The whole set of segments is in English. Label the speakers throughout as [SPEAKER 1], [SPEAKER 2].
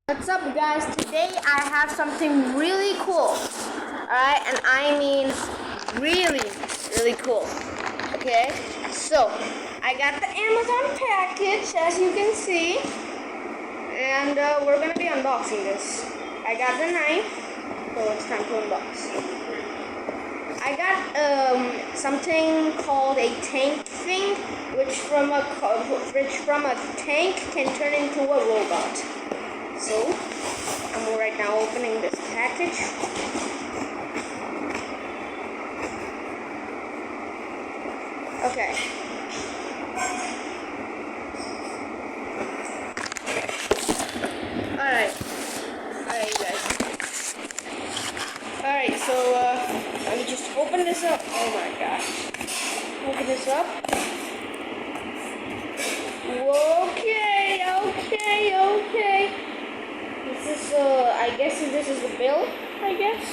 [SPEAKER 1] What's up, guys? Today I have something really cool. Alright, and I mean really, really cool. Okay, so I got the Amazon package, as you can see, and we're gonna be unboxing this. I got the knife, so it's time to unbox. I got something called a tank thing, which from a tank can turn into a robot. So, I'm right now opening this package. Okay. Alright, you guys. Alright, so, let me just open this up. Oh my gosh. Open this up. Okay. This is, I guess this is the bill, I guess.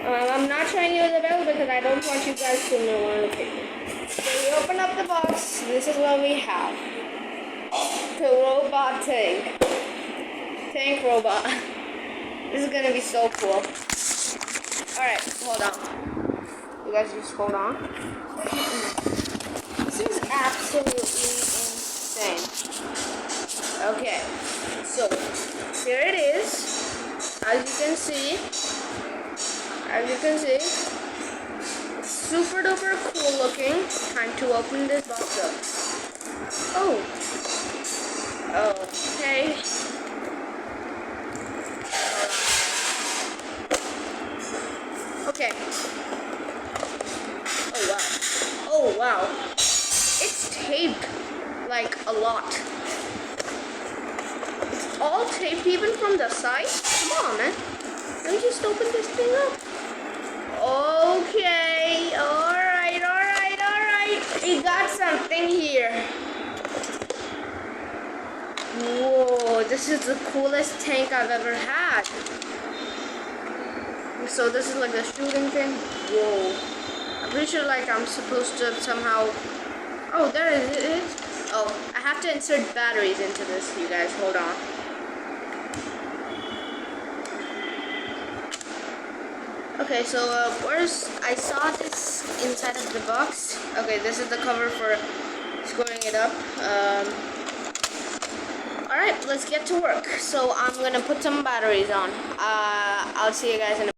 [SPEAKER 1] I'm not showing you the bill because I don't want you guys to know on the picture. So we open up the box. This is what we have. The robot tank. Tank robot. This is gonna be so cool. Alright, hold on. You guys just hold on. This is absolutely insane. Okay, so here it is. As you can see, super duper cool looking. Time to open this box up. Oh, okay. Okay. Oh wow. It's taped like a lot. All taped even from the side? Come on, man. Let me just open this thing up. Okay, alright. We got something here. Whoa, this is the coolest tank I've ever had. So this is like a shooting thing. Whoa. I'm pretty sure like I'm supposed to somehow... Oh, there it is. Oh, I have to insert batteries into this, you guys. Hold on. Okay, so I saw this inside of the box. Okay, this is the cover for screwing it up. Alright, let's get to work. So I'm gonna put some batteries on. I'll see you guys in a